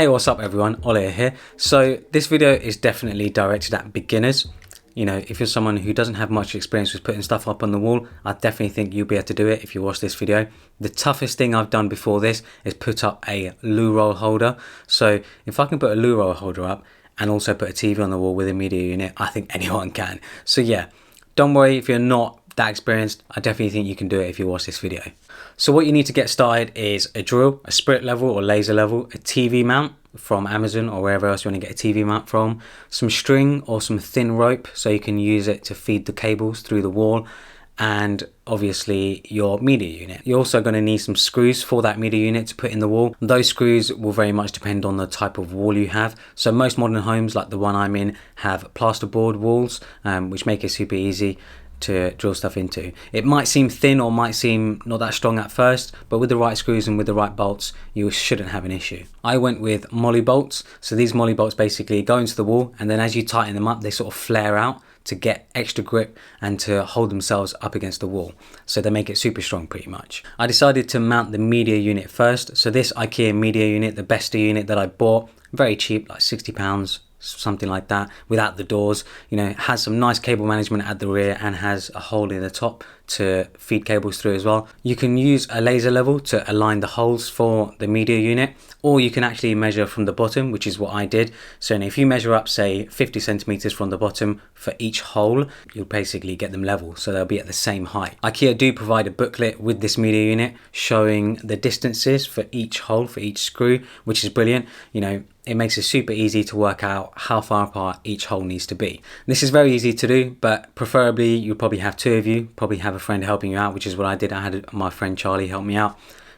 Hey, what's up everyone, Ole here. So this video is definitely directed at beginners. You know, if you're someone who doesn't have much experience with putting stuff up on the wall, I definitely think you'll be able to do it if you watch this video. The toughest thing I've done before this is put up a loo roll holder. So if I can put a loo roll holder up and also put a TV on the wall with a media unit, I think anyone can. So yeah, don't worry if you're not that experienced. I definitely think you can do it if you watch this video. So what you need to get started is a drill, a spirit level or laser level, a TV mount from Amazon or wherever else you want to get a TV mount from, some string or some thin rope so you can use it to feed the cables through the wall, and obviously your media unit. You're also going to need some screws for that media unit to put in the wall. Those screws will very much depend on the type of wall you have. So most modern homes like the one I'm in have plasterboard walls, which make it super easy to drill stuff into. It might seem thin or might seem not that strong at first, but with the right screws and with the right bolts, you shouldn't have an issue. I went with molly bolts. So these molly bolts basically go into the wall, and then as you tighten them up, they sort of flare out to get extra grip and to hold themselves up against the wall. So they make it super strong pretty much. I decided to mount the media unit first. So this IKEA media unit, the best unit that I bought, very cheap, like £60, something like that, without the doors. You know, it has some nice cable management at the rear and has a hole in the top to feed cables through as well. You can use a laser level to align the holes for the media unit, or you can actually measure from the bottom, which is what I did. So if you measure up say 50 centimeters from the bottom for each hole, you'll basically get them level, so they'll be at the same height. IKEA do provide a booklet with this media unit showing the distances for each hole, for each screw, which is brilliant. You know, it makes it super easy to work out how far apart each hole needs to be. This is very easy to do, but preferably you'll probably have two of you, probably have a friend helping you out, which is what I did. I had my friend Charlie help me out.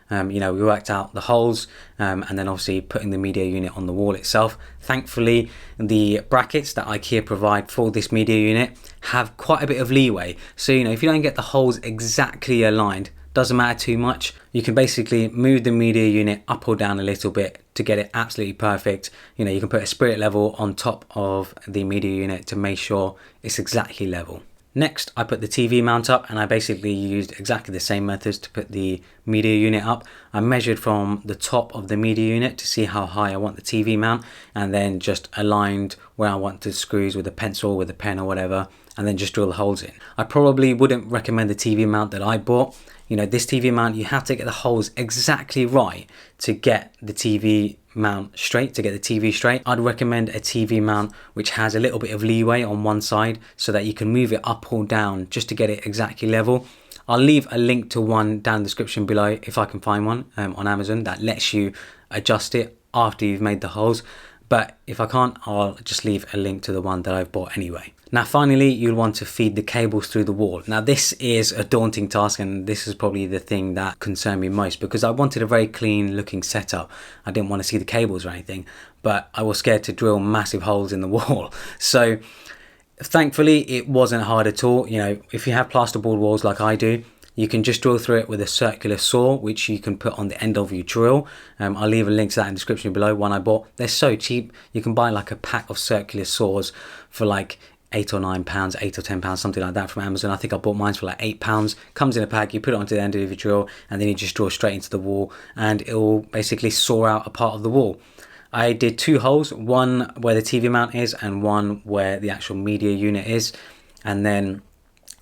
You know, we worked out the holes and then obviously putting the media unit on the wall itself. Thankfully, the brackets that IKEA provide for this media unit have quite a bit of leeway. So, you know, if you don't get the holes exactly aligned, doesn't matter too much. You can basically move the media unit up or down a little bit to get it absolutely perfect. You know, you can put a spirit level on top of the media unit to make sure it's exactly level. Next, I put the TV mount up, and I basically used exactly the same methods to put the media unit up. I measured from the top of the media unit to see how high I want the TV mount, and then just aligned where I want the screws with a pencil, with a pen or whatever, and then just drill the holes in. I probably wouldn't recommend the TV mount that I bought. You know, this TV mount, you have to get the holes exactly right to get the TV mount straight, to get the TV straight. I'd recommend a TV mount which has a little bit of leeway on one side so that you can move it up or down just to get it exactly level. I'll leave a link to one down in the description below if I can find one on Amazon that lets you adjust it after you've made the holes. But if I can't, I'll just leave a link to the one that I've bought anyway. Now finally, you'll want to feed the cables through the wall. Now this is a daunting task, and this is probably the thing that concerned me most, because I wanted a very clean looking setup. I didn't want to see the cables or anything, but I was scared to drill massive holes in the wall. So thankfully it wasn't hard at all. You know, if you have plasterboard walls like I do, you can just drill through it with a circular saw, which you can put on the end of your drill. I'll leave a link to that in the description below. One I bought. They're so cheap. You can buy like a pack of circular saws for like £8 or £9, £8 or £10, something like that from Amazon. I think I bought mine for like £8. Comes in a pack. You put it onto the end of your drill, and then you just drill straight into the wall, and it will basically saw out a part of the wall. I did two holes, one where the TV mount is and one where the actual media unit is, and then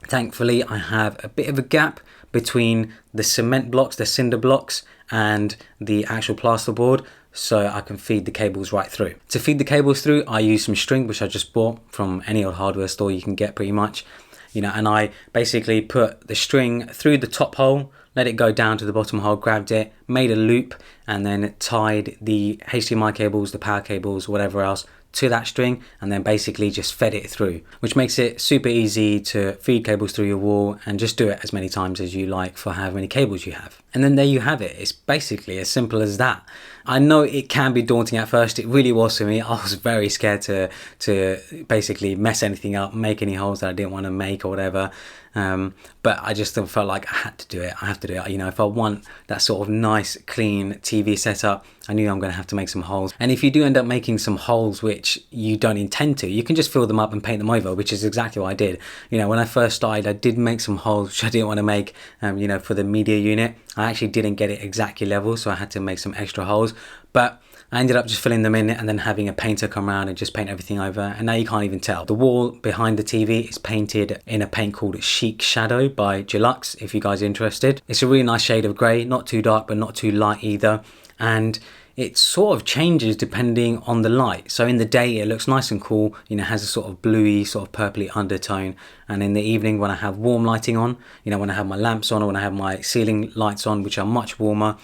thankfully I have a bit of a gap between the cement blocks, the cinder blocks, and the actual plasterboard, so I can feed the cables right through. To feed the cables through, I use some string, which I just bought from any old hardware store you can get pretty much. You know, and I basically put the string through the top hole, let it go down to the bottom hole, grabbed it, made a loop, and then tied the HDMI cables, the power cables, whatever else, to that string, and then basically just fed it through, which makes it super easy to feed cables through your wall, and just do it as many times as you like for however many cables you have. And then there you have it. It's basically as simple as that. I know it can be daunting at first. It really was for me. I was very scared to basically mess anything up, make any holes that I didn't want to make or whatever. But I just felt like I had to do it. I have to do it. You know, if I want that sort of nice, clean TV setup, I knew I'm going to have to make some holes. And if you do end up making some holes which you don't intend to, you can just fill them up and paint them over, which is exactly what I did. You know, when I first started, I did make some holes which I didn't want to make, you know, for the media unit. I actually didn't get it exactly level, so I had to make some extra holes, but I ended up just filling them in and then having a painter come around and just paint everything over, and now you can't even tell. The wall behind the TV is painted in a paint called Chic Shadow by Deluxe, if you guys are interested. It's a really nice shade of grey, not too dark but not too light either, and it sort of changes depending on the light. So in the day it looks nice and cool, you know, has a sort of bluey, sort of purpley undertone, and in the evening when I have warm lighting on, you know, when I have my lamps on or when I have my ceiling lights on, which are much warmer,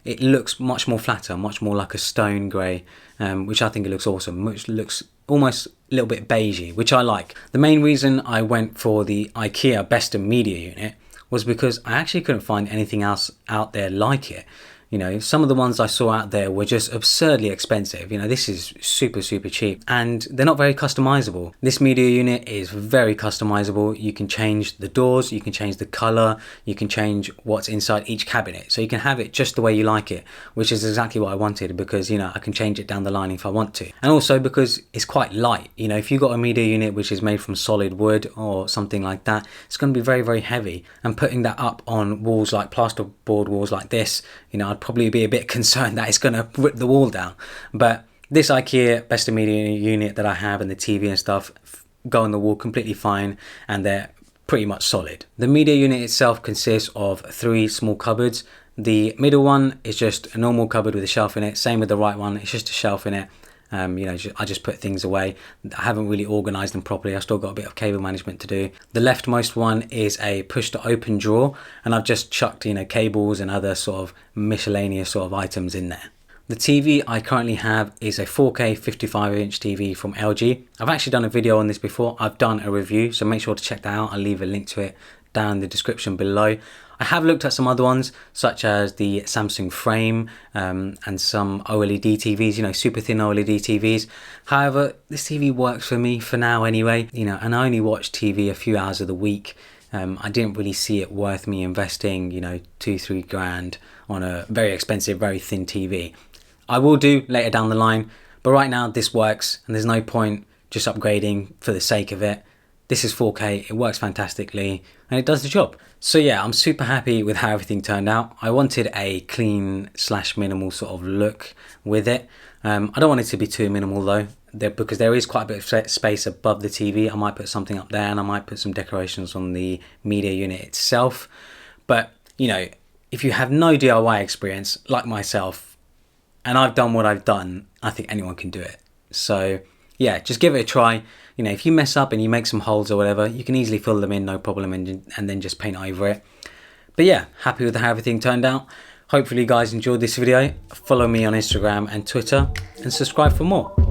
it looks much more flatter, much more like a stone grey, which I think it looks awesome, which looks almost a little bit beigey, which I like. The main reason I went for the IKEA Best of Media unit was because I actually couldn't find anything else out there like it. You know, some of the ones I saw out there were just absurdly expensive. You know, this is super cheap, and they're not very customizable. This media unit is very customizable. You can change the doors, you can change the color, you can change what's inside each cabinet. So you can have it just the way you like it, which is exactly what I wanted, because, you know, I can change it down the line if I want to. And also because it's quite light. You know, if you've got a media unit which is made from solid wood or something like that, it's going to be very heavy. And putting that up on walls like plasterboard walls like this, you know, I'd probably be a bit concerned that it's going to rip the wall down. But this IKEA Best of Media unit that I have and the TV and stuff go on the wall completely fine, and they're pretty much solid. The media unit itself consists of 3 small cupboards. The middle one is just a normal cupboard with a shelf in it. Same with the right one, it's just a shelf in it. You know, I just put things away. I haven't really organised them properly. I've still got a bit of cable management to do. The leftmost one is a push to open drawer, and I've just chucked, you know, cables and other sort of miscellaneous sort of items in there. The TV I currently have is a 4K 55-inch TV from LG. I've actually done a video on this before. I've done a review, so make sure to check that out. I'll leave a link to it down in the description below. I have looked at some other ones, such as the Samsung Frame and some OLED TVs, you know, super thin OLED TVs. However, this TV works for me for now anyway, you know, and I only watch TV a few hours of the week. I didn't really see it worth me investing, you know, 2-3 grand on a very expensive, very thin TV. I will do later down the line, but right now this works and there's no point just upgrading for the sake of it. This is 4K, it works fantastically, and it does the job. So yeah, I'm super happy with how everything turned out. I wanted a clean / minimal sort of look with it. I don't want it to be too minimal though, because there is quite a bit of space above the TV. I might put something up there, and I might put some decorations on the media unit itself. But, you know, if you have no DIY experience like myself, and I've done what I've done, I think anyone can do it. So yeah, just give it a try. You know, if you mess up and you make some holes or whatever, you can easily fill them in, no problem, and then just paint over it. But yeah, happy with how everything turned out. Hopefully you guys enjoyed this video. Follow me on Instagram and Twitter, and subscribe for more.